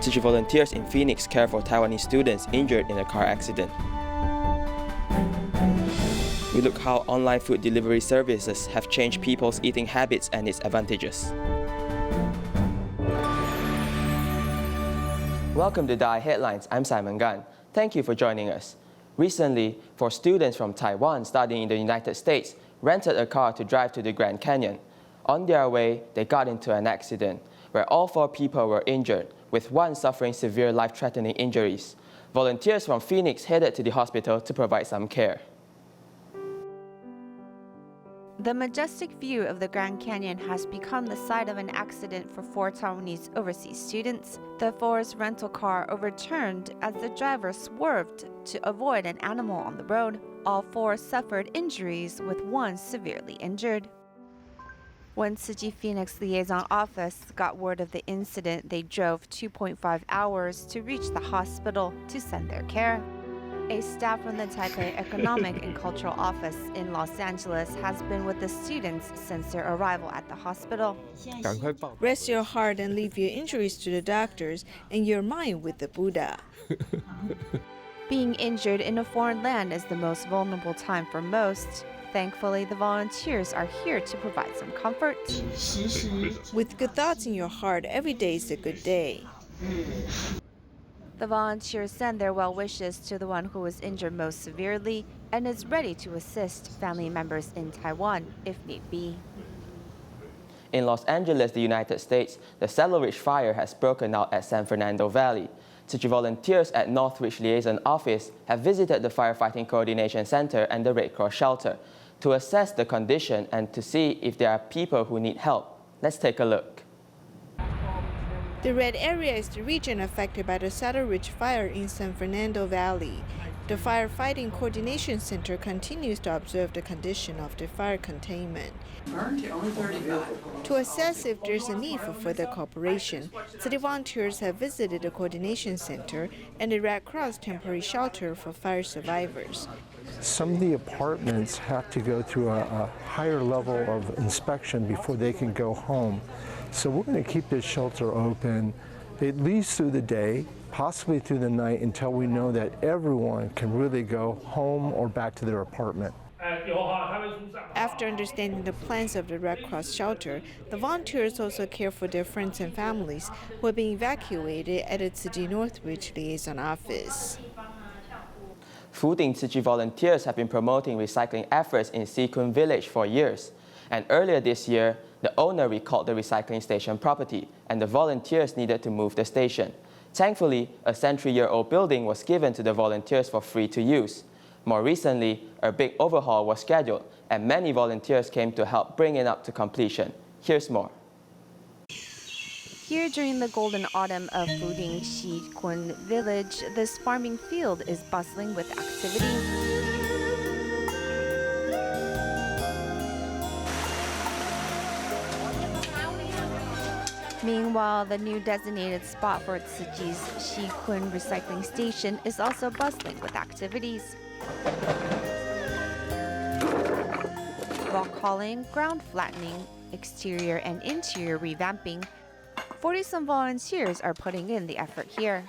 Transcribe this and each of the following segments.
Tzu Chi volunteers in Phoenix care for Taiwanese students injured in a car accident. We look how online food delivery services have changed people's eating habits and its advantages. Welcome to DaAi Headlines. I'm Simon Gan. Thank you for joining us. Recently, 4 students from Taiwan studying in the United States rented a car to drive to the Grand Canyon. On their way, they got into an accident where all 4 people were injured, with one suffering severe life-threatening injuries. Volunteers from Phoenix headed to the hospital to provide some care. The majestic view of the Grand Canyon has become the site of an accident for 4 Taiwanese overseas students. The 4's rental car overturned as the driver swerved to avoid an animal on the road. All 4 suffered injuries, with one severely injured. When Tzu Chi Phoenix liaison office got word of the incident, they drove 2.5 hours to reach the hospital to send their care. A staff from the Taipei Economic and Cultural Office in Los Angeles has been with the students since their arrival at the hospital. Rest your heart and leave your injuries to the doctors and your mind with the Buddha. Being injured in a foreign land is the most vulnerable time for most. Thankfully, the volunteers are here to provide some comfort. With good thoughts in your heart, every day is a good day. The volunteers send their well wishes to the one who was injured most severely and is ready to assist family members in Taiwan if need be. In Los Angeles, the United States, the Saddleridge fire has broken out at San Fernando Valley. Tzu Chi volunteers at Northridge Liaison Office have visited the Firefighting Coordination Center and the Red Cross shelter to assess the condition and to see if there are people who need help. Let's take a look. The red area is the region affected by the Saddleridge fire in San Fernando Valley. The Firefighting Coordination Center continues to observe the condition of the fire containment. To assess if there's a need for further cooperation, city volunteers have visited the Coordination Center and the Red Cross temporary shelter for fire survivors. Some of the apartments have to go through a higher level of inspection before they can go home. So we're going to keep this shelter open at least through the day, possibly through the night, until we know that everyone can really go home or back to their apartment. After understanding the plans of the Red Cross shelter, the volunteers also care for their friends and families who have been evacuated at the Tzu Chi Northridge Liaison Office. Fooding Tzu Chi volunteers have been promoting recycling efforts in Sikun Village for years. And earlier this year, the owner recalled the recycling station property, and the volunteers needed to move the station. Thankfully, a century-year-old building was given to the volunteers for free to use. More recently, a big overhaul was scheduled, and many volunteers came to help bring it up to completion. Here's more. Here during the golden autumn of Fuding Sikun Village, this farming field is bustling with activity. Meanwhile, the new designated spot for Tzu Chi's Sikun recycling station is also bustling with activities. Rock hauling, ground flattening, exterior and interior revamping, 40-some volunteers are putting in the effort here.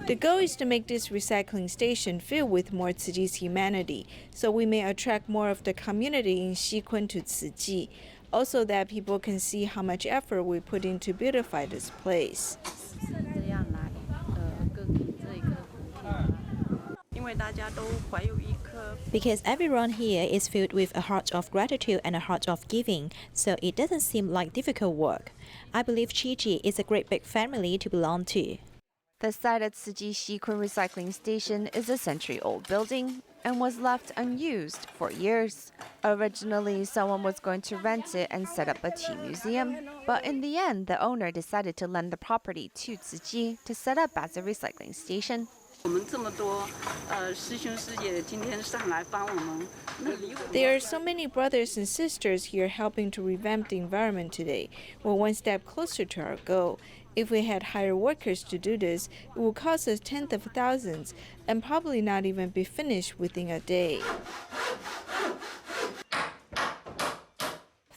The goal is to make this recycling station filled with more Tzu Chi's humanity, so we may attract more of the community in Sikun to Tzu Chi. Also that people can see how much effort we put in to beautify this place. Because everyone here is filled with a heart of gratitude and a heart of giving, so it doesn't seem like difficult work. I believe Tzu Chi is a great big family to belong to. The site at Tzu Chi Sikun recycling station is a century-old building and was left unused for years. Originally, someone was going to rent it and set up a tea museum, but in the end, the owner decided to lend the property to Tzu Chi to set up as a recycling station. There are so many brothers and sisters here helping to revamp the environment today. We're one step closer to our goal. If we had hired workers to do this, it would cost us tens of thousands and probably not even be finished within a day.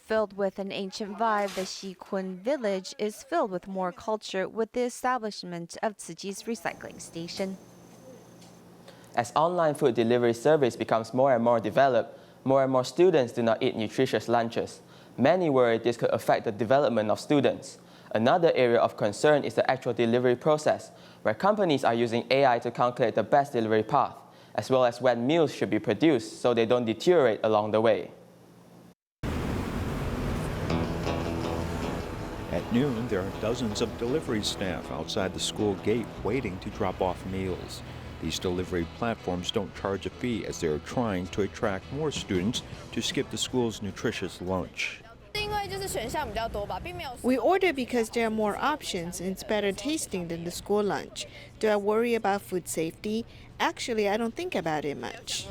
Filled with an ancient vibe, the Xikun village is filled with more culture with the establishment of Tzu Chi's recycling station. As online food delivery service becomes more and more developed, more and more students do not eat nutritious lunches. Many worry this could affect the development of students. Another area of concern is the actual delivery process, where companies are using AI to calculate the best delivery path, as well as when meals should be produced so they don't deteriorate along the way. At noon, there are dozens of delivery staff outside the school gate waiting to drop off meals. These delivery platforms don't charge a fee as they are trying to attract more students to skip the school's nutritious lunch. We order because there are more options and it's better tasting than the school lunch. Do I worry about food safety? Actually, I don't think about it much.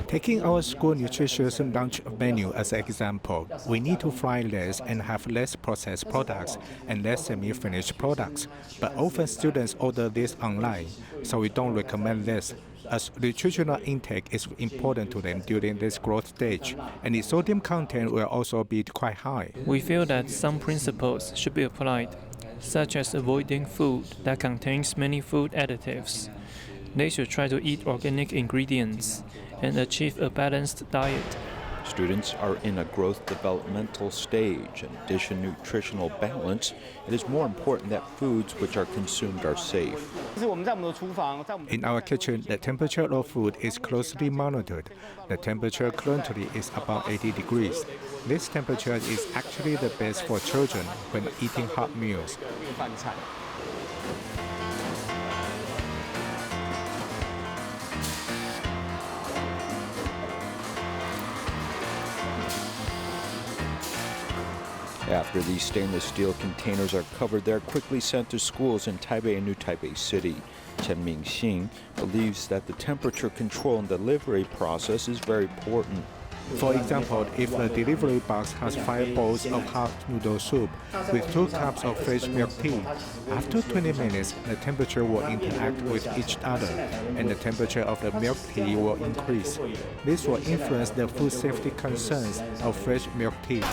Taking our school nutritious lunch menu as an example, we need to fry less and have less processed products and less semi-finished products. But often students order this online, so we don't recommend this, as nutritional intake is important to them during this growth stage, and the sodium content will also be quite high. We feel that some principles should be applied, such as avoiding food that contains many food additives. They should try to eat organic ingredients and achieve a balanced diet. Students are in a growth developmental stage. In addition to nutritional balance, it is more important that foods which are consumed are safe. In our kitchen, the temperature of food is closely monitored. The temperature currently is about 80 degrees. This temperature is actually the best for children when eating hot meals. After these stainless steel containers are covered, they're quickly sent to schools in Taipei and New Taipei City. Chen Mingxing believes that the temperature control and delivery process is very important. For example, if the delivery box has 5 bowls of hot noodle soup with 2 cups of fresh milk tea, after 20 minutes, the temperature will interact with each other, and the temperature of the milk tea will increase. This will influence the food safety concerns of fresh milk tea.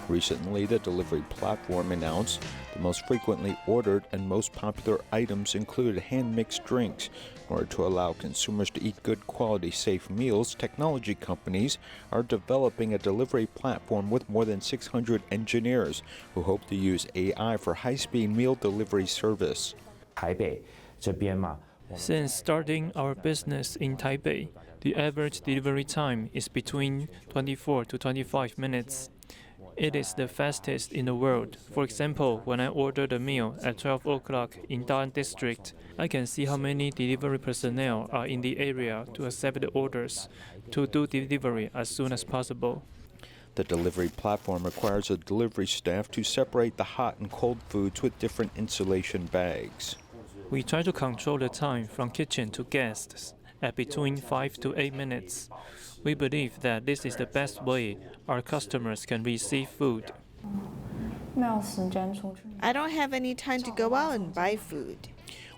Recently, the delivery platform announced the most frequently ordered and most popular items included hand-mixed drinks. In order to allow consumers to eat good quality, safe meals, technology companies are developing a delivery platform with more than 600 engineers who hope to use AI for high-speed meal delivery service. Since starting our business in Taipei, the average delivery time is between 24 to 25 minutes. It is the fastest in the world. For example, when I ordered a meal at 12 o'clock in Daai District, I can see how many delivery personnel are in the area to accept the orders to do delivery as soon as possible. The delivery platform requires a delivery staff to separate the hot and cold foods with different insulation bags. We try to control the time from kitchen to guests at between 5 to 8 minutes. We believe that this is the best way our customers can receive food. I don't have any time to go out and buy food.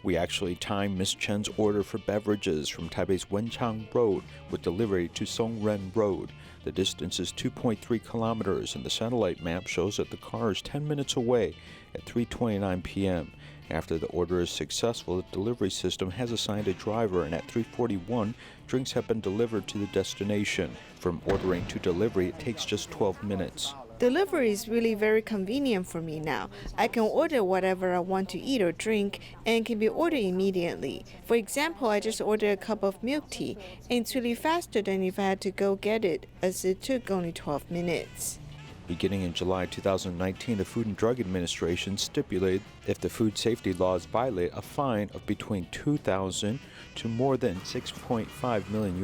We actually timed Miss Chen's order for beverages from Taipei's Wenchang Road with delivery to Songren Road. The distance is 2.3 kilometers, and the satellite map shows that the car is 10 minutes away at 3:29 p.m. After the order is successful, the delivery system has assigned a driver, and at 3:41, drinks have been delivered to the destination. From ordering to delivery, it takes just 12 minutes. Delivery is really very convenient for me now. I can order whatever I want to eat or drink and it can be ordered immediately. For example, I just ordered a cup of milk tea and it's really faster than if I had to go get it, as it took only 12 minutes. Beginning in July 2019, the Food and Drug Administration stipulated if the food safety laws violate, a fine of between $2,000 to more than $6.5 million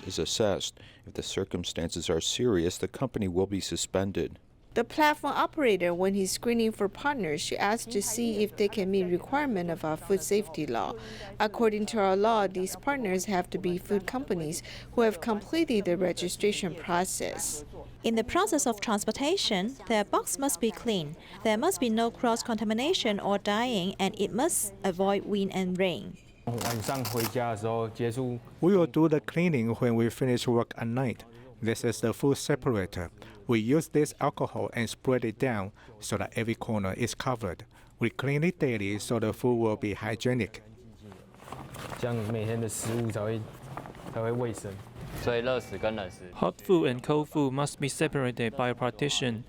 is assessed. If the circumstances are serious, the company will be suspended. The platform operator, when he's screening for partners, should ask to see if they can meet requirement of our food safety law. According to our law, these partners have to be food companies who have completed the registration process. In the process of transportation, their box must be clean. There must be no cross-contamination or dyeing, and it must avoid wind and rain. We will do the cleaning when we finish work at night. This is the food separator. We use this alcohol and spread it down so that every corner is covered. We clean it daily so the food will be hygienic. 这样每天的食物才会卫生。所以热食跟冷食。Hot food and cold food must be separated by a partition.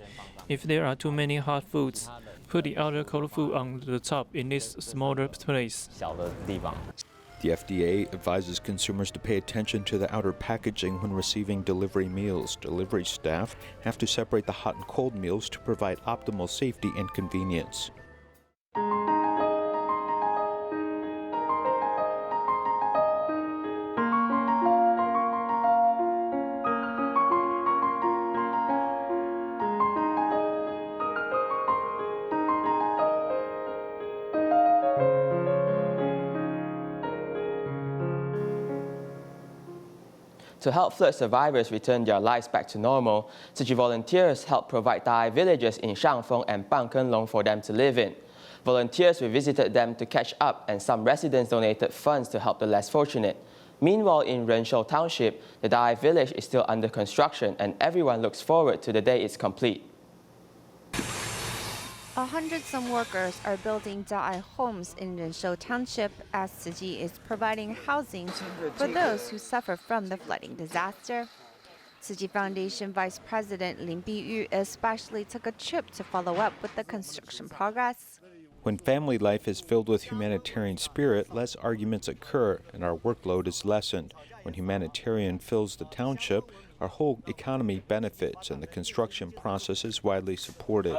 If there are too many hot foods, put the other cold food on the top in this smaller place. 小的地方。 The FDA advises consumers to pay attention to the outer packaging when receiving delivery meals. Delivery staff have to separate the hot and cold meals to provide optimal safety and convenience. To help flood survivors return their lives back to normal, Tzu Chi volunteers help provide DaAi villages in Shangfeng and Bangkenlong for them to live in. Volunteers visited them to catch up, and some residents donated funds to help the less fortunate. Meanwhile, in Renshou Township, the DaAi village is still under construction, and everyone looks forward to the day it's complete. 100-some workers are building DaAi homes in Renshou Township as Tzu Chi is providing housing for those who suffer from the flooding disaster. Tzu Chi Foundation Vice President Lin Biyu especially took a trip to follow up with the construction progress. When family life is filled with humanitarian spirit, less arguments occur and our workload is lessened. When humanitarian fills the township, our whole economy benefits and the construction process is widely supported.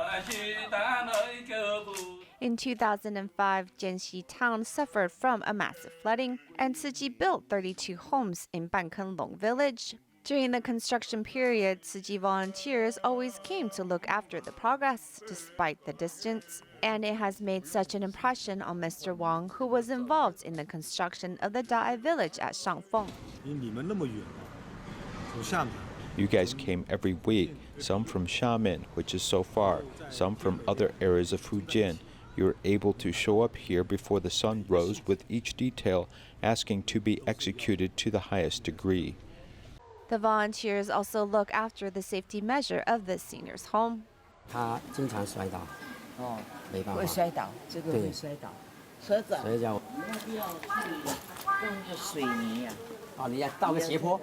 In 2005, Jianxi town suffered from a massive flooding, and Tzu Chi built 32 homes in Bangkenlong village. During the construction period, Tzu Chi volunteers always came to look after the progress, despite the distance. And it has made such an impression on Mr. Wang, who was involved in the construction of the DaAi village at Shangfeng. You guys came every week, some from Xiamen, which is so far, some from other areas of Fujian. You were able to show up here before the sun rose with each detail asking to be executed to the highest degree. The volunteers also look after the safety measure of the senior's home. 他经常摔倒，没办法。会摔倒，这个会摔倒。车子啊，所以讲，用个水泥啊。哦，你要倒个斜坡。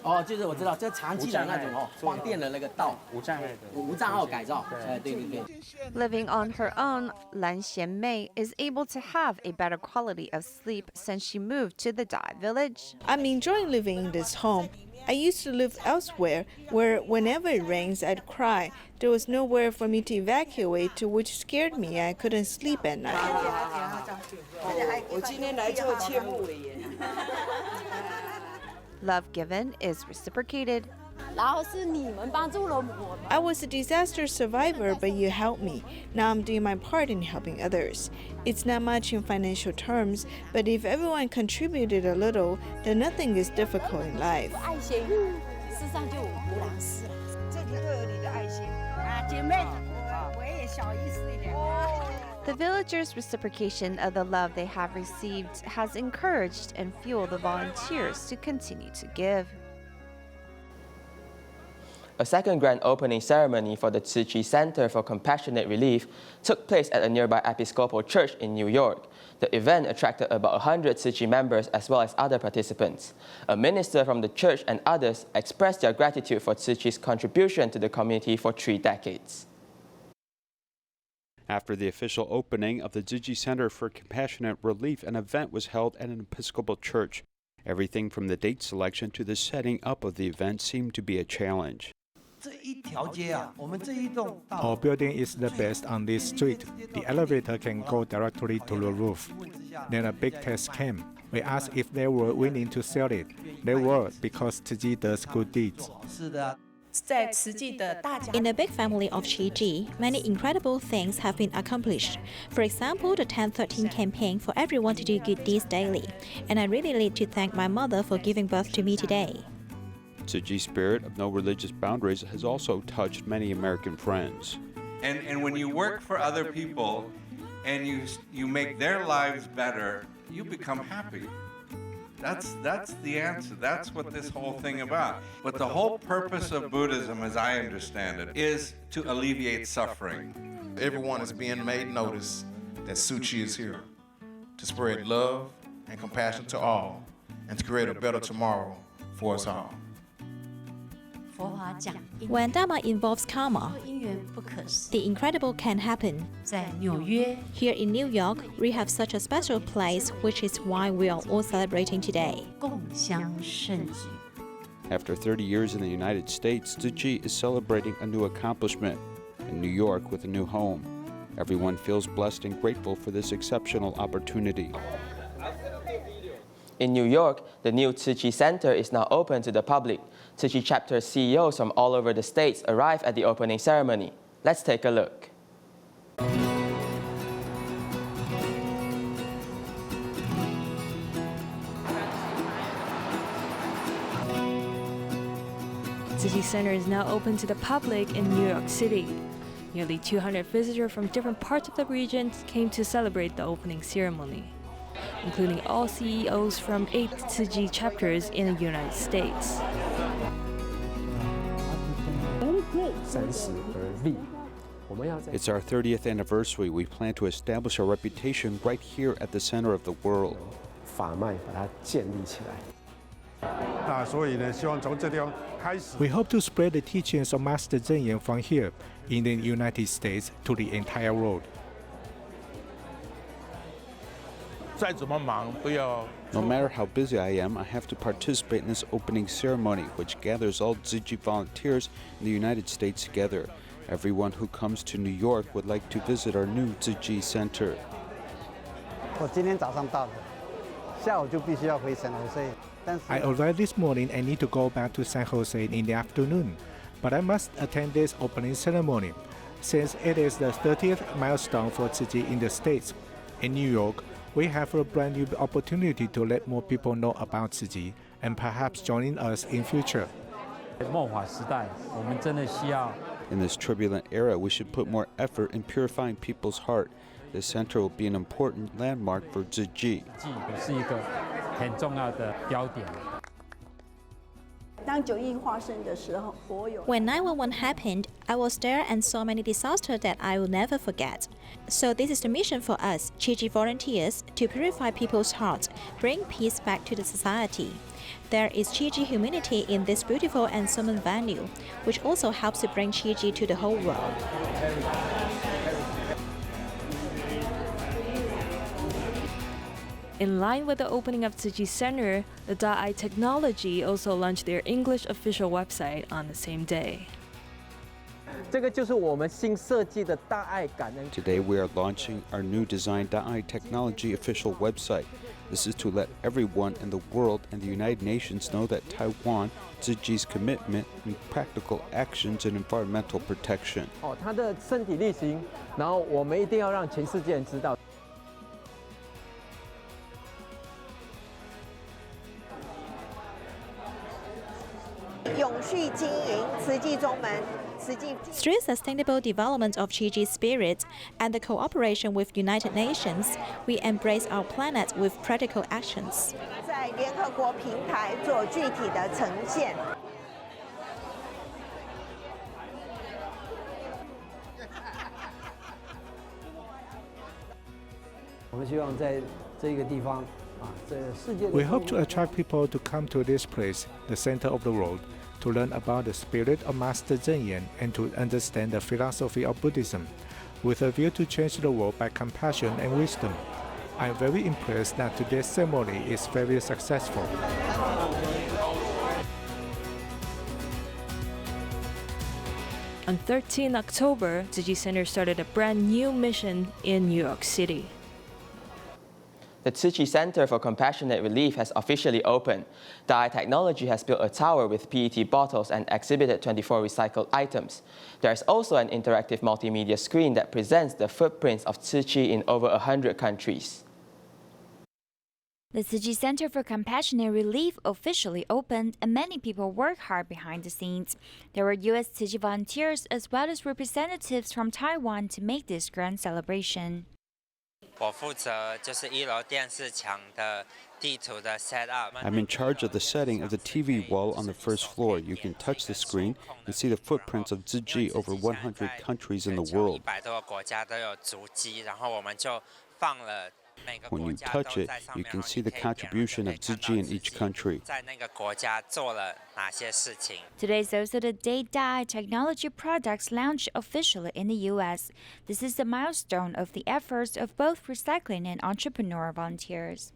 哦，就是我知道，这长期的那种光电的那个道。无障碍改造。对。Living on her own, Lan Xianmei is able to have a better quality of sleep since she moved to the DaAi village. I'm enjoying living in this home. I used to live elsewhere, where whenever it rains, I'd cry. There was nowhere for me to evacuate, which scared me. I couldn't sleep at night. Love given is reciprocated. I was a disaster survivor, but you helped me. Now I'm doing my part in helping others. It's not much in financial terms, but if everyone contributed a little, then nothing is difficult in life. The villagers' reciprocation of the love they have received has encouraged and fueled the volunteers to continue to give. A second grand opening ceremony for the Tzu Chi Center for Compassionate Relief took place at a nearby Episcopal church in New York. The event attracted about 100 Tzu Chi members as well as other participants. A minister from the church and others expressed their gratitude for Tzu Chi's contribution to the community for 3 decades. After the official opening of the Tzu Chi Center for Compassionate Relief, an event was held at an Episcopal church. Everything from the date selection to the setting up of the event seemed to be a challenge. Our building is the best on this street. The elevator can go directly to the roof. Then a big test came. We asked if they were willing to sell it. They were, because Tzu Chi does good deeds. In the big family of Tzu Chi, many incredible things have been accomplished. For example, the 1013 campaign for everyone to do good deeds daily. And I really need to thank my mother for giving birth to me today. Tzu Chi's spirit of no religious boundaries has also touched many American friends. And when you work for other people and you make their lives better, you become happy. That's the answer. That's what this whole thing about. But the whole purpose of Buddhism, as I understand it, is to alleviate suffering. Everyone is being made notice that Tzu Chi is here to spread love and compassion to all and to create a better tomorrow for us all. When Dharma involves karma, the incredible can happen. Here in New York, we have such a special place, which is why we are all celebrating today. After 30 years in the United States, Tzu Chi is celebrating a new accomplishment in New York with a new home. Everyone feels blessed and grateful for this exceptional opportunity. In New York, the new Tzu Chi Center is now open to the public. Tzu Chi chapter CEOs from all over the states arrived at the opening ceremony. Let's take a look. Tzu Chi Center is now open to the public in New York City. Nearly 200 visitors from different parts of the region came to celebrate the opening ceremony, including all CEOs from 8 Tzu Chi chapters in the United States. It's our 30th anniversary. We plan to establish our reputation right here at the center of the world. We hope to spread the teachings of Master Zhen Yan from here in the United States to the entire world. No matter how busy I am, I have to participate in this opening ceremony, which gathers all Tzu Chi volunteers in the United States together. Everyone who comes to New York would like to visit our new Tzu Chi Center. I arrived this morning and need to go back to San Jose in the afternoon, but I must attend this opening ceremony, since it is the 30th milestone for Tzu Chi in the States. In New York, we have a brand new opportunity to let more people know about Tzu Chi and perhaps joining us in future. In this turbulent era, we should put more effort in purifying people's heart. This center will be an important landmark for Tzu Chi. When 9/11 happened, I was there and saw many disasters that I will never forget. So this is the mission for us, Tzu Chi volunteers, to purify people's hearts, bring peace back to the society. There is Tzu Chi humanity in this beautiful and solemn venue, which also helps to bring Tzu Chi to the whole world. In line with the opening of Tzu Chi Center, the DaAi Technology also launched their English official website on the same day. Today we are launching our new design DaAi Technology official website. This is to let everyone in the world and the United Nations know that Taiwan, Tzu Chi's commitment in practical actions in environmental protection. Through sustainable development of Tzu Chi's spirit and the cooperation with United Nations, we embrace our planet with practical actions. We hope to attract people to come to this place, the center of the world, to learn about the spirit of Master Zhen Yan and to understand the philosophy of Buddhism, with a view to change the world by compassion and wisdom. I am very impressed that today's ceremony is very successful. On 13 October, Tzu Chi Center started a brand new mission in New York City. The Tzu Chi Center for Compassionate Relief has officially opened. DaAi Technology has built a tower with PET bottles and exhibited 24 recycled items. There is also an interactive multimedia screen that presents the footprints of Tzu Chi in over 100 countries. The Tzu Chi Center for Compassionate Relief officially opened, and many people worked hard behind the scenes. There were U.S. Tzu Chi volunteers as well as representatives from Taiwan to make this grand celebration. I'm in charge of the setting of the TV wall on the first floor. You can touch the screen and see the footprints of Tzu Chi over 100 countries in the world. When you touch it, you can see the contribution of Tzu Chi in each country. Today is also the day DaAi technology products launched officially in the U.S. This is a milestone of the efforts of both recycling and entrepreneur volunteers.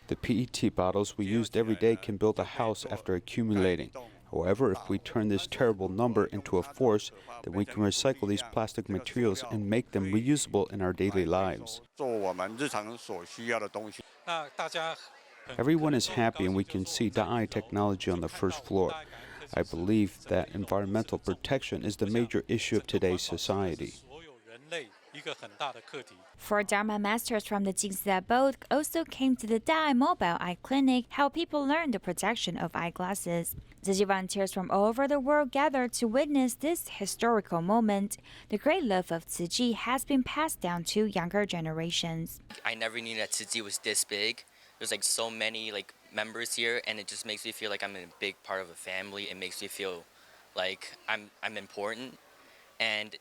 The PET bottles we used every day can build a house after accumulating. However, if we turn this terrible number into a force, then we can recycle these plastic materials and make them reusable in our daily lives. Everyone is happy and we can see DaAi technology on the first floor. I believe that environmental protection is the major issue of today's society. Four Dharma masters from the Jingsi abode also came to the DaAi Mobile Eye Clinic, how people learn the protection of eyeglasses. Tzu Chi volunteers from all over the world gathered to witness this historical moment. The great love of Tzu Chi has been passed down to younger generations. I never knew that Tzu Chi was this big. There's so many members here, and it just makes me feel like I'm a big part of a family. It makes me feel like I'm important, and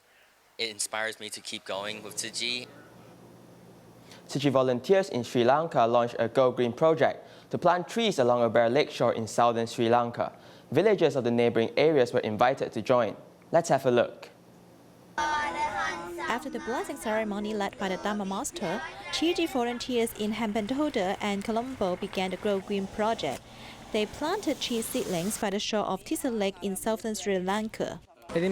it inspires me to keep going with Tzu Chi. Tzu Chi volunteers in Sri Lanka launched a Go Green project to plant trees along a bare lakeshore in southern Sri Lanka. Villagers of the neighboring areas were invited to join. Let's have a look. After the blessing ceremony led by the Dharma Master, Tzu Chi volunteers in Hambantota and Colombo began the Grow Green project. They planted tree seedlings by the shore of Tisa Lake in southern Sri Lanka. This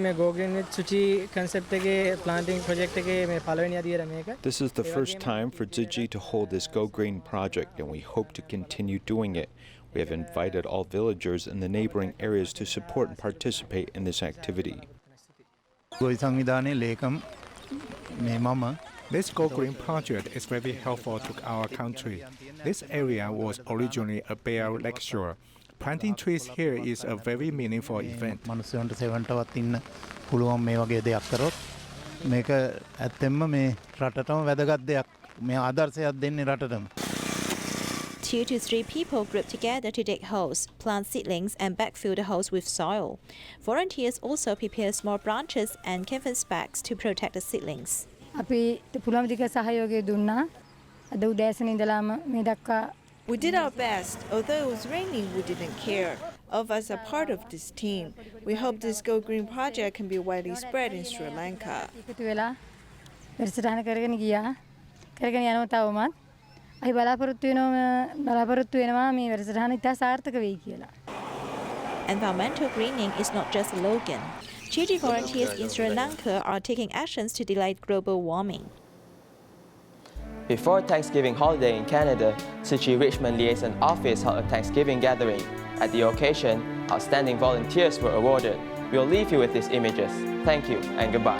is the first time for Tzu Chi to hold this Go Green project, and we hope to continue doing it. We have invited all villagers in the neighboring areas to support and participate in this activity. This Go Green project is very helpful to our country. This area was originally a bare lakeshore. Planting trees here is a very meaningful event. Two to three people group together to dig holes, plant seedlings, and backfill the holes with soil. Volunteers also prepare small branches and canvas bags to protect the seedlings. We did our best. Although it was raining, we didn't care. All of us are part of this team. We hope this Go Green project can be widely spread in Sri Lanka. Environmental greening is not just a slogan. Tzu Chi volunteers in Sri Lanka are taking actions to delay global warming. Before Thanksgiving holiday in Canada, Tzu Chi Richmond Liaison Office held a Thanksgiving gathering. At the occasion, outstanding volunteers were awarded. We'll leave you with these images. Thank you and goodbye.